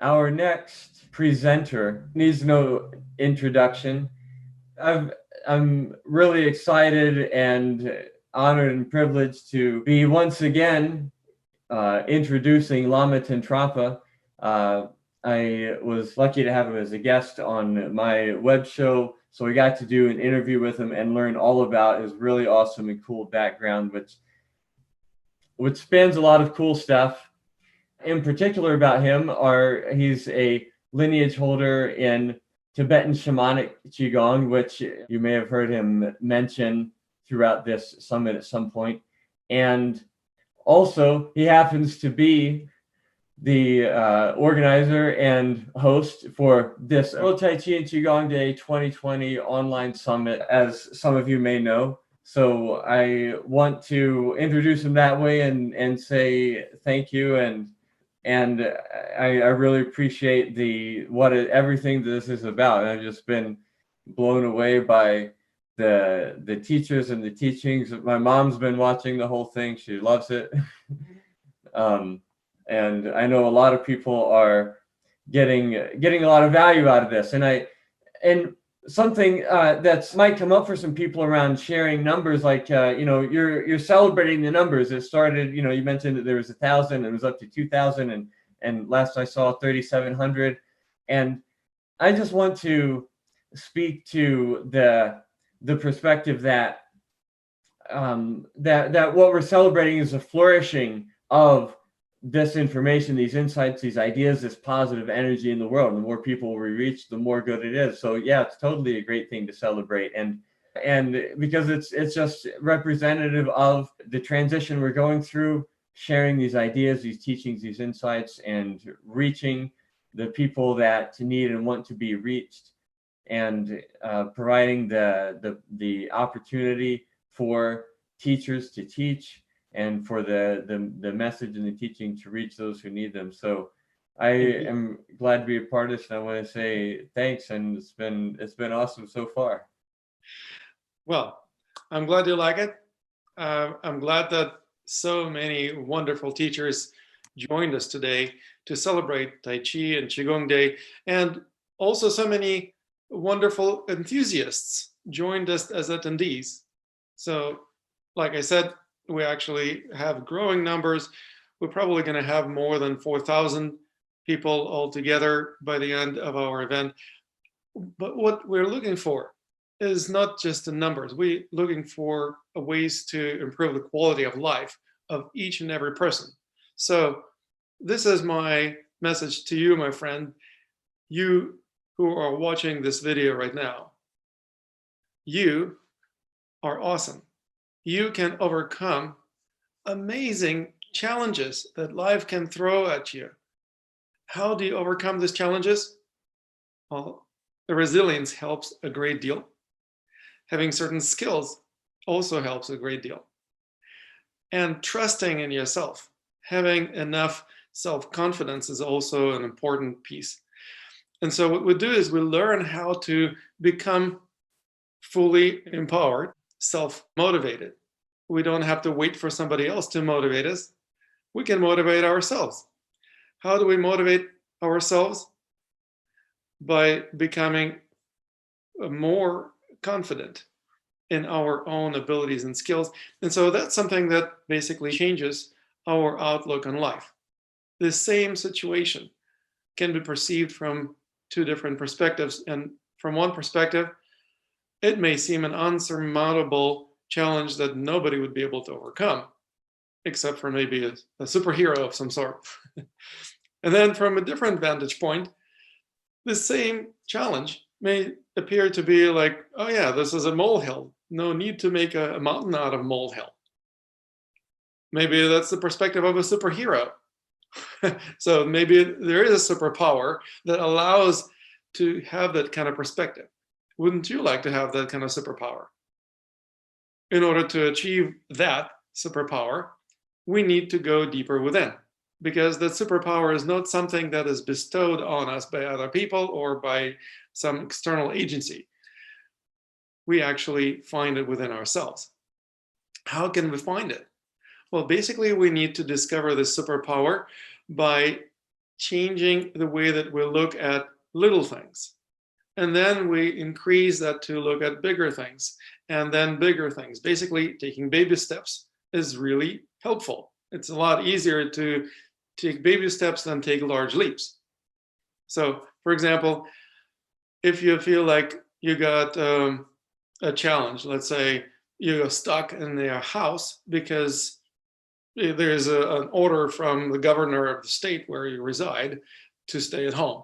Our next presenter needs no introduction. I've, I'm really excited and honored and privileged to be once again introducing Lama Tantrapa. Uh, I was lucky to have him as a guest on my web show, so we got to do an interview with him and learn all about his really awesome and cool background, which spans a lot of cool stuff. In particular about him are he's a lineage holder in Tibetan shamanic Qigong, which you may have heard him mention throughout this summit at some point. And also, he happens to be the organizer and host for this World Tai Chi and Qigong Day 2020 online summit, as some of you may know. So I want to introduce him that way and say thank you and I really appreciate everything this is about. And I've just been blown away by the teachers and the teachings. My mom's been watching the whole thing; she loves it, and I know a lot of people are getting a lot of value out of this. And something that might come up for some people around sharing numbers, like you're celebrating the numbers. It started, you mentioned that there was 1,000 and it was up to 2,000, and last I saw 3,700. And I just want to speak to the perspective that that what we're celebrating is a flourishing of this information, these insights, these ideas, this positive energy in the world. And the more people we reach, the more good it is. So yeah, it's totally a great thing to celebrate. And because it's just representative of the transition we're going through, sharing these ideas, these teachings, these insights, and reaching the people that need and want to be reached, and providing the opportunity for teachers to teach and for the message and the teaching to reach those who need them. So I am glad to be a part of this, and I want to say thanks, and it's been awesome so far. Well, I'm glad you like it. I'm glad that so many wonderful teachers joined us today to celebrate Tai Chi and Qigong Day, and also so many wonderful enthusiasts joined us as attendees. So, like I said, we actually have growing numbers. We're probably going to have more than 4,000 people altogether by the end of our event. But what we're looking for is not just the numbers. We're looking for ways to improve the quality of life of each and every person. So this is my message to you, my friend, you who are watching this video right now. You are awesome. You can overcome amazing challenges that life can throw at you. How do you overcome these challenges? Well, the resilience helps a great deal. Having certain skills also helps a great deal. And trusting in yourself, having enough self-confidence is also an important piece. And so what we do is we learn how to become fully empowered, self-motivated. We don't have to wait for somebody else to motivate us. We can motivate ourselves. How do we motivate ourselves? By becoming more confident in our own abilities and skills. And so that's something that basically changes our outlook on life. The same situation can be perceived from two different perspectives. And from one perspective, it may seem an unsurmountable challenge that nobody would be able to overcome, except for maybe a superhero of some sort. And then from a different vantage point, the same challenge may appear to be like, oh yeah, this is a molehill. No need to make a mountain out of molehill. Maybe that's the perspective of a superhero. So maybe there is a superpower that allows to have that kind of perspective. Wouldn't you like to have that kind of superpower? In order to achieve that superpower, we need to go deeper within, because that superpower is not something that is bestowed on us by other people or by some external agency. We actually find it within ourselves. How can we find it? Well, basically, we need to discover this superpower by changing the way that we look at little things. And then we increase that to look at bigger things and then bigger things. Basically, taking baby steps is really helpful. It's a lot easier to take baby steps than take large leaps. So, for example, if you feel like you got a challenge, let's say you're stuck in your house because there's an order from the governor of the state where you reside to stay at home.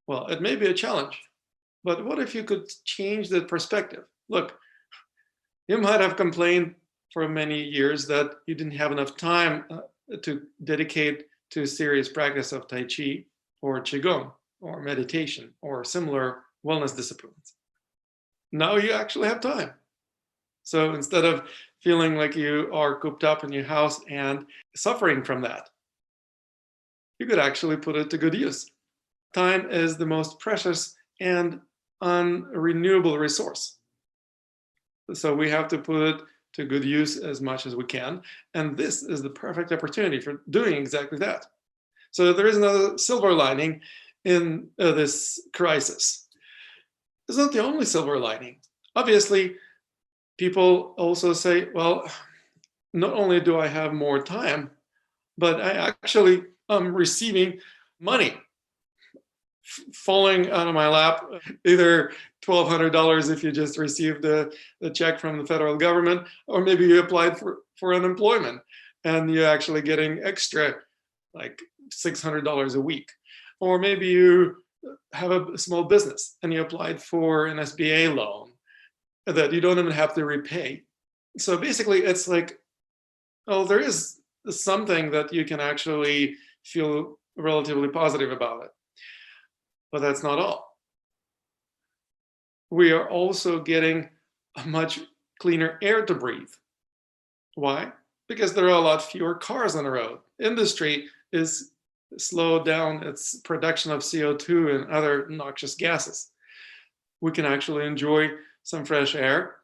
Well, it may be a challenge, but what if you could change the perspective? Look, you might have complained for many years that you didn't have enough time to dedicate to a serious practice of Tai Chi or Qigong or meditation or similar wellness disciplines. Now you actually have time. So instead of feeling like you are cooped up in your house and suffering from that, you could actually put it to good use. Time is the most precious and unrenewable resource. So we have to put it to good use as much as we can. And this is the perfect opportunity for doing exactly that. So there is another silver lining in this crisis. It's not the only silver lining. Obviously, people also say, well, not only do I have more time, but I actually am receiving money falling out of my lap, either $1,200 if you just received the check from the federal government, or maybe you applied for unemployment and you're actually getting extra, like $600 a week. Or maybe you have a small business and you applied for an SBA loan that you don't even have to repay. So basically it's like, oh, there is something that you can actually feel relatively positive about it. But that's not all. We are also getting a much cleaner air to breathe. Why? Because there are a lot fewer cars on the road. Industry is slowed down its production of CO2 and other noxious gases. We can actually enjoy some fresh air.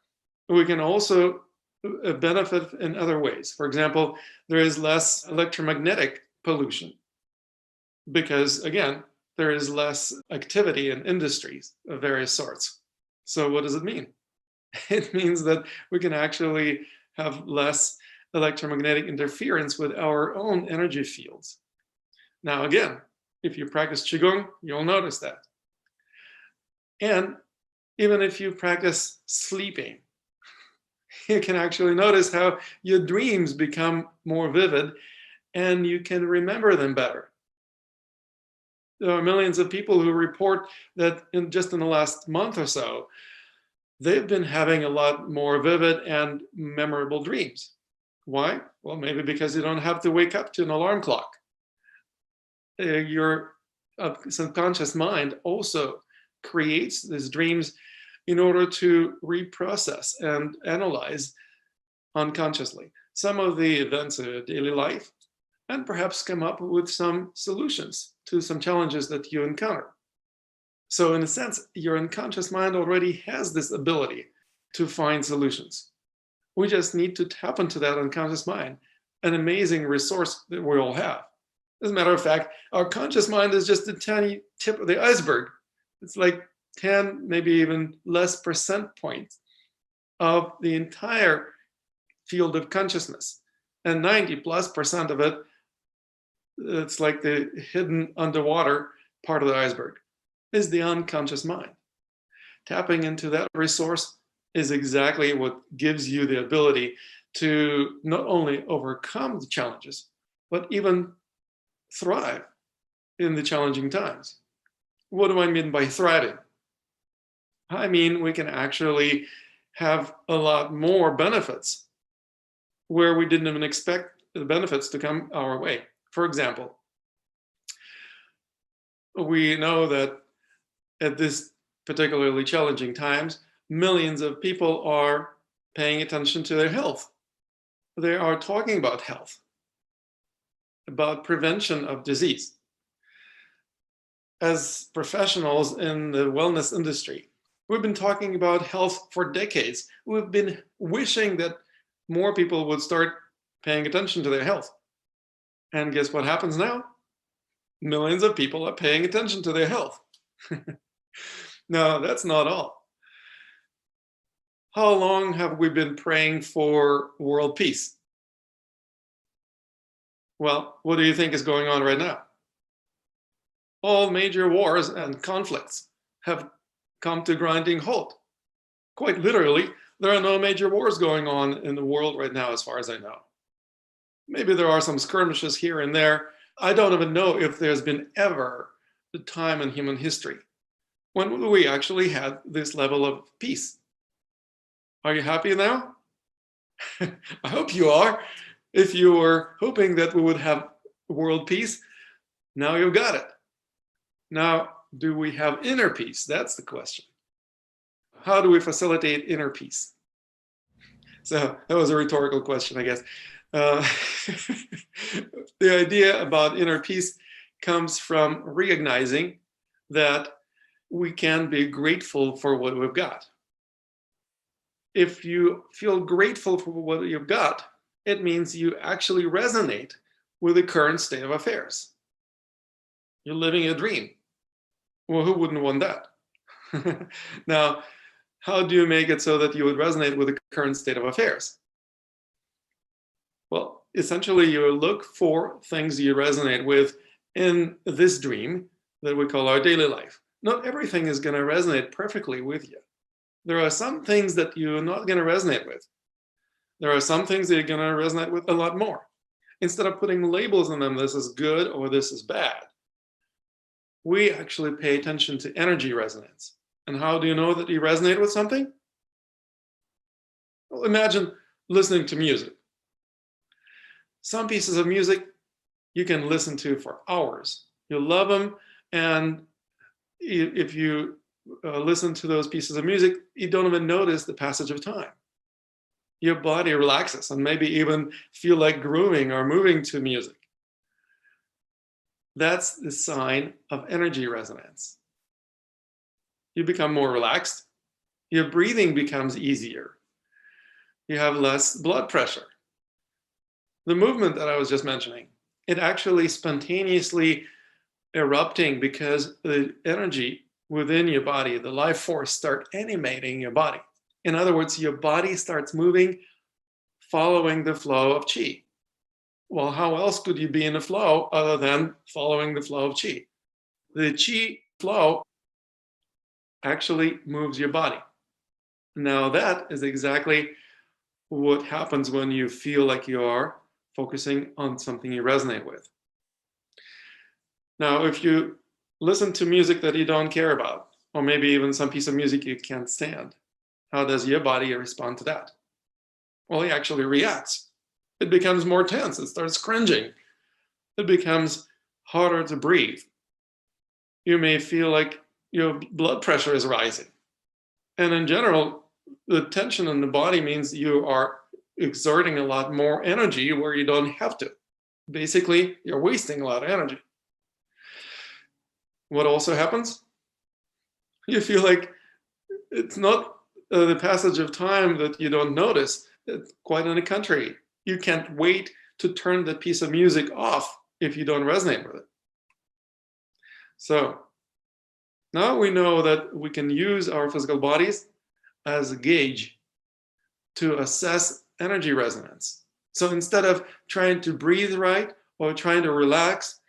We can also benefit in other ways. For example, there is less electromagnetic pollution because, again, there is less activity in industries of various sorts. So what does it mean? It means that we can actually have less electromagnetic interference with our own energy fields. Now, again, if you practice Qigong, you'll notice that. And even if you practice sleeping, you can actually notice how your dreams become more vivid and you can remember them better. There are millions of people who report that just in the last month or so, they've been having a lot more vivid and memorable dreams. Why? Well, maybe because you don't have to wake up to an alarm clock. Your subconscious mind also creates these dreams in order to reprocess and analyze unconsciously some of the events of your daily life and perhaps come up with some solutions to some challenges that you encounter. So in a sense, your unconscious mind already has this ability to find solutions. We just need to tap into that unconscious mind, an amazing resource that we all have. As a matter of fact, our conscious mind is just a tiny tip of the iceberg. It's like 10, maybe even less percent points of the entire field of consciousness. And 90+% of it, it's like the hidden underwater part of the iceberg, is the unconscious mind. Tapping into that resource is exactly what gives you the ability to not only overcome the challenges, but even thrive in the challenging times. What do I mean by thriving? I mean, we can actually have a lot more benefits where we didn't even expect the benefits to come our way. For example, we know that at this particularly challenging times, millions of people are paying attention to their health. They are talking about health, about prevention of disease. As professionals in the wellness industry, we've been talking about health for decades. We've been wishing that more people would start paying attention to their health. And guess what happens now? millions of people are paying attention to their health. No, that's not all. How long have we been praying for world peace? Well, what do you think is going on right now? All major wars and conflicts have come to grinding halt. Quite literally, there are no major wars going on in the world right now, as far as I know. Maybe there are some skirmishes here and there. I don't even know if there's been ever a time in human history when we actually had this level of peace. Are you happy now? I hope you are. If you were hoping that we would have world peace, now you've got it. Now, do we have inner peace? That's the question. How do we facilitate inner peace? So that was a rhetorical question, I guess. The idea about inner peace comes from recognizing that we can be grateful for what we've got. If you feel grateful for what you've got, it means you actually resonate with the current state of affairs. You're living a dream. Well, who wouldn't want that? Now, how do you make it so that you would resonate with the current state of affairs? Well, essentially, you look for things you resonate with in this dream that we call our daily life. Not everything is going to resonate perfectly with you. There are some things that you're not going to resonate with. There are some things that you're going to resonate with a lot more. Instead of putting labels on them, this is good or this is bad, we actually pay attention to energy resonance. And how do you know that you resonate with something? Well, imagine listening to music. Some pieces of music you can listen to for hours. You love them, and if you listen to those pieces of music, you don't even notice the passage of time. Your body relaxes and maybe even feel like grooving or moving to music. That's the sign of energy resonance. You become more relaxed. Your breathing becomes easier. You have less blood pressure. The movement that I was just mentioning, it actually spontaneously erupting because the energy within your body, the life force, start animating your body. In other words, your body starts moving following the flow of qi. Well, how else could you be in a flow other than following the flow of qi? The qi flow actually moves your body. Now that is exactly what happens when you feel like you are focusing on something you resonate with. Now, if you listen to music that you don't care about, or maybe even some piece of music you can't stand, how does your body respond to that? Well, it actually reacts. It becomes more tense. It starts cringing. It becomes harder to breathe. You may feel like your blood pressure is rising. And in general, the tension in the body means you are exerting a lot more energy where you don't have to. Basically, you're wasting a lot of energy. What also happens? You feel like it's not the passage of time that you don't notice. It's quite on the contrary. You can't wait to turn that piece of music off if you don't resonate with it. So now we know that we can use our physical bodies as a gauge to assess energy resonance. So instead of trying to breathe right or trying to relax,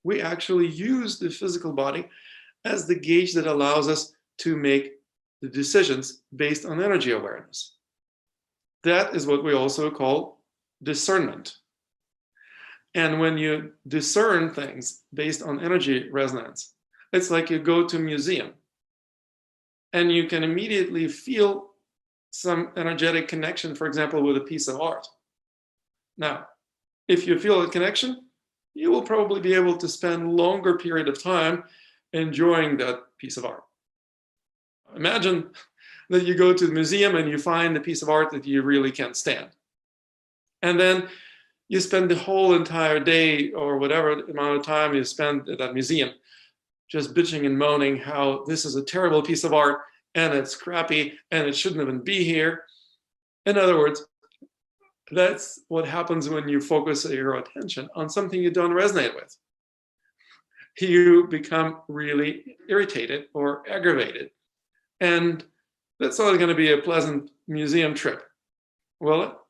we actually use the physical body as the gauge that allows us to make the decisions based on energy awareness. That is what we also call discernment. And when you discern things based on energy resonance, it's like you go to a museum and you can immediately feel some energetic connection, for example, with a piece of art. Now, if you feel a connection, you will probably be able to spend a longer period of time enjoying that piece of art. Imagine that you go to the museum and you find a piece of art that you really can't stand. And then you spend the whole entire day or whatever amount of time you spend at that museum just bitching and moaning how this is a terrible piece of art and it's crappy and it shouldn't even be here. In other words, that's what happens when you focus your attention on something you don't resonate with. you become really irritated or aggravated. And that's not going to be a pleasant museum trip. Well,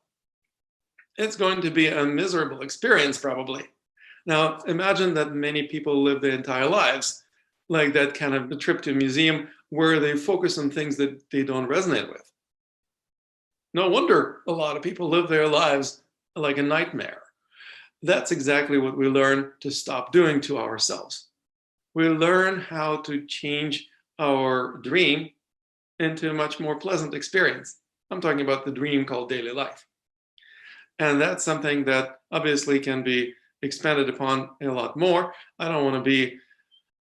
it's going to be a miserable experience, probably. Now, imagine that many people live their entire lives like that kind of a trip to a museum where they focus on things that they don't resonate with. No wonder a lot of people live their lives like a nightmare. That's exactly what we learn to stop doing to ourselves. We learn how to change our dream into a much more pleasant experience. I'm talking about the dream called daily life. And that's something that obviously can be expanded upon a lot more. I don't want to be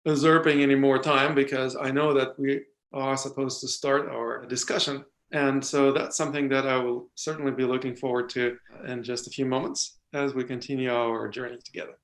usurping any more time because I know that we are supposed to start our discussion. And so that's something that I will certainly be looking forward to in just a few moments as we continue our journey together.